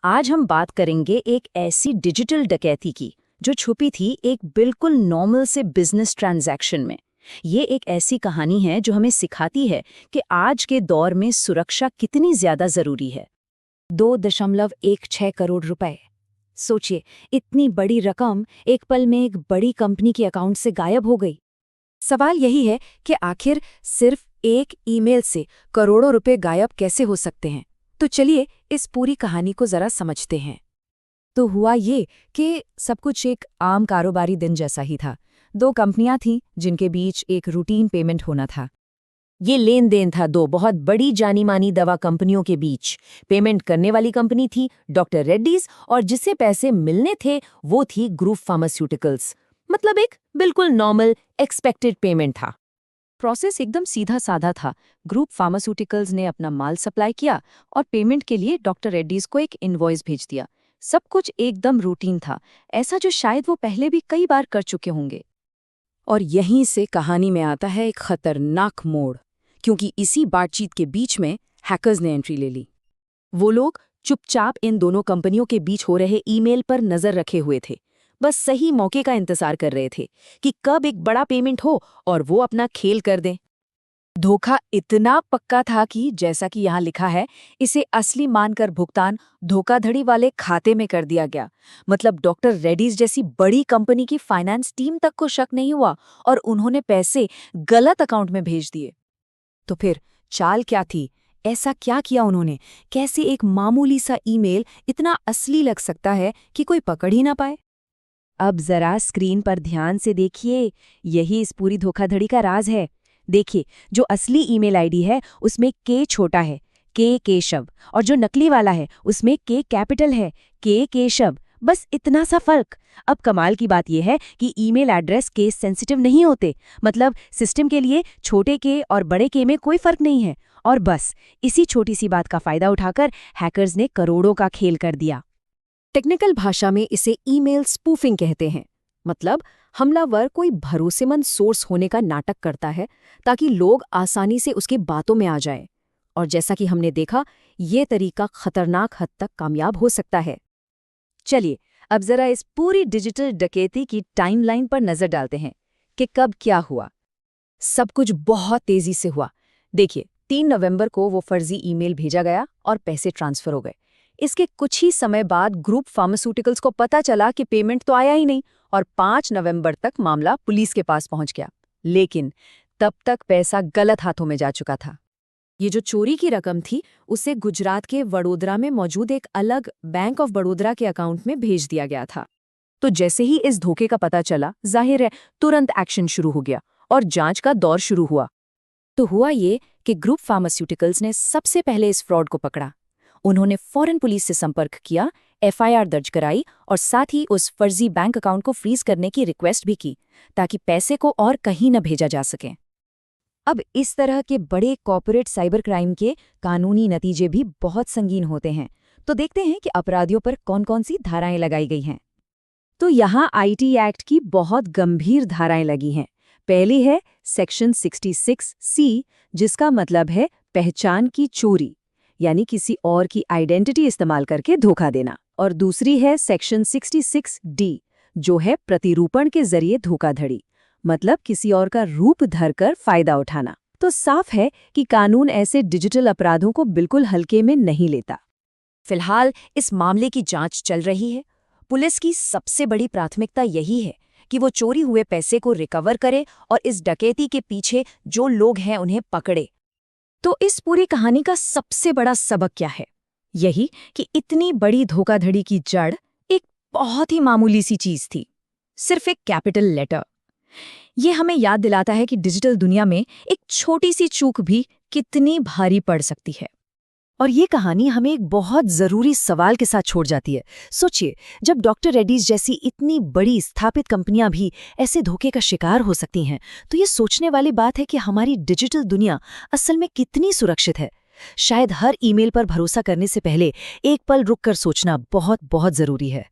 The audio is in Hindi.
आज हम बात करेंगे एक ऐसी डिजिटल डकैती की जो छुपी थी एक बिल्कुल नॉर्मल से बिजनेस ट्रांजैक्शन में। ये एक ऐसी कहानी है जो हमें सिखाती है कि आज के दौर में सुरक्षा कितनी ज्यादा जरूरी है। 2.16 करोड़ रुपए। सोचिए, इतनी बड़ी रकम एक पल में एक बड़ी कंपनी के अकाउंट से गायब हो गई। सवाल यही है कि आखिर सिर्फ एक ईमेल से करोड़ों रुपए गायब कैसे हो सकते हैं। तो चलिए इस पूरी कहानी को जरा समझते हैं। तो हुआ ये कि सब कुछ एक आम कारोबारी दिन जैसा ही था। दो कंपनियां थीं जिनके बीच एक रूटीन पेमेंट होना था। ये लेन देन था दो बहुत बड़ी जानी मानी दवा कंपनियों के बीच। पेमेंट करने वाली कंपनी थी डॉक्टर रेड्डीज और जिसे पैसे मिलने थे वो थी ग्रुप फार्मास्यूटिकल्स। मतलब एक बिल्कुल नॉर्मल एक्सपेक्टेड पेमेंट था। प्रोसेस एकदम सीधा साधा था। ग्रुप फार्मास्यूटिकल्स ने अपना माल सप्लाई किया और पेमेंट के लिए डॉक्टर रेड्डीज को एक इनवॉइस भेज दिया। सब कुछ एकदम रूटीन था, ऐसा जो शायद वो पहले भी कई बार कर चुके होंगे। और यहीं से कहानी में आता है एक खतरनाक मोड़, क्योंकि इसी बातचीत के बीच में हैकर्स ने एंट्री ले ली। वो लोग चुपचाप इन दोनों कंपनियों के बीच हो रहे ईमेल पर नजर रखे हुए थे। बस सही मौके का इंतजार कर रहे थे कि कब एक बड़ा पेमेंट हो और वो अपना खेल कर दें। धोखा इतना पक्का था कि जैसा कि यहाँ लिखा है, इसे असली मानकर भुगतान धोखाधड़ी वाले खाते में कर दिया गया। मतलब डॉक्टर रेड्डीज जैसी बड़ी कंपनी की फाइनेंस टीम तक को शक नहीं हुआ और उन्होंने पैसे गलत अकाउंट में भेज दिए। तो फिर चाल क्या थी? ऐसा क्या किया उन्होंने? कैसे एक मामूली सा ईमेल इतना असली लग सकता है कि कोई पकड़ ही ना पाए? अब जरा स्क्रीन पर ध्यान से देखिए, यही इस पूरी धोखाधड़ी का राज है। देखिए, जो असली ईमेल आईडी है उसमें के छोटा है, के केशव, और जो नकली वाला है उसमें के कैपिटल है, के केशव। बस इतना सा फर्क। अब कमाल की बात यह है कि ईमेल एड्रेस केस सेंसिटिव नहीं होते। मतलब सिस्टम के लिए छोटे के और बड़े के में कोई फर्क नहीं है। और बस इसी छोटी सी बात का फायदा उठाकर हैकर्स ने करोड़ों का खेल कर दिया। टेक्निकल भाषा में इसे ईमेल स्पूफिंग कहते हैं। मतलब हमलावर कोई भरोसेमंद सोर्स होने का नाटक करता है ताकि लोग आसानी से उसकी बातों में आ जाएं। और जैसा कि हमने देखा, ये तरीका खतरनाक हद तक कामयाब हो सकता है। चलिए अब जरा इस पूरी डिजिटल डकैती की टाइमलाइन पर नजर डालते हैं कि कब क्या हुआ। सब कुछ बहुत तेजी से हुआ। देखिए, 3 नवंबर को वो फर्जी ईमेल भेजा गया और पैसे ट्रांसफर हो गए। इसके कुछ ही समय बाद ग्रुप फार्मास्यूटिकल्स को पता चला कि पेमेंट तो आया ही नहीं और 5 नवंबर तक मामला पुलिस के पास पहुंच गया। लेकिन तब तक पैसा गलत हाथों में जा चुका था। ये जो चोरी की रकम थी उसे गुजरात के वडोदरा में मौजूद एक अलग बैंक ऑफ बड़ौदा के अकाउंट में भेज दिया गया था। तो जैसे ही इस धोखे का पता चला, जाहिर है तुरंत एक्शन शुरू हो गया और जांच का दौर शुरू हुआ। तो हुआ ये कि ग्रुप फार्मास्यूटिकल्स ने सबसे पहले इस फ्रॉड को पकड़ा। उन्होंने फौरन पुलिस से संपर्क किया, एफआईआर दर्ज कराई और साथ ही उस फर्जी बैंक अकाउंट को फ्रीज करने की रिक्वेस्ट भी की ताकि पैसे को और कहीं न भेजा जा सके। अब इस तरह के बड़े कॉर्पोरेट साइबर क्राइम के कानूनी नतीजे भी बहुत संगीन होते हैं। तो देखते हैं कि अपराधियों पर कौन-कौन सी धाराएं लगाई गई हैं। तो यहाँ आईटी एक्ट की बहुत गंभीर धाराएं लगी हैं। पहली है सेक्शन 66C, जिसका मतलब है पहचान की चोरी, यानी किसी और की आइडेंटिटी इस्तेमाल करके धोखा देना। और दूसरी है सेक्शन 66D, जो है प्रतिरूपण के जरिए धोखाधड़ी, मतलब किसी और का रूप धरकर फायदा उठाना। तो साफ है कि कानून ऐसे डिजिटल अपराधों को बिल्कुल हल्के में नहीं लेता। फिलहाल इस मामले की जांच चल रही है। पुलिस की सबसे बड़ी प्राथमिकता यही है कि वो चोरी हुए पैसे को रिकवर करे और इस डकैती के पीछे जो लोग हैं उन्हें पकड़े। तो इस पूरी कहानी का सबसे बड़ा सबक क्या है? यही कि इतनी बड़ी धोखाधड़ी की जड़ एक बहुत ही मामूली सी चीज थी, सिर्फ एक कैपिटल लेटर। ये हमें याद दिलाता है कि डिजिटल दुनिया में एक छोटी सी चूक भी कितनी भारी पड़ सकती है। और ये कहानी हमें एक बहुत जरूरी सवाल के साथ छोड़ जाती है। सोचिए, जब डॉक्टर रेड्डीज जैसी इतनी बड़ी स्थापित कंपनियां भी ऐसे धोखे का शिकार हो सकती हैं, तो ये सोचने वाली बात है कि हमारी डिजिटल दुनिया असल में कितनी सुरक्षित है। शायद हर ईमेल पर भरोसा करने से पहले एक पल रुककर सोचना बहुत बहुत जरूरी है।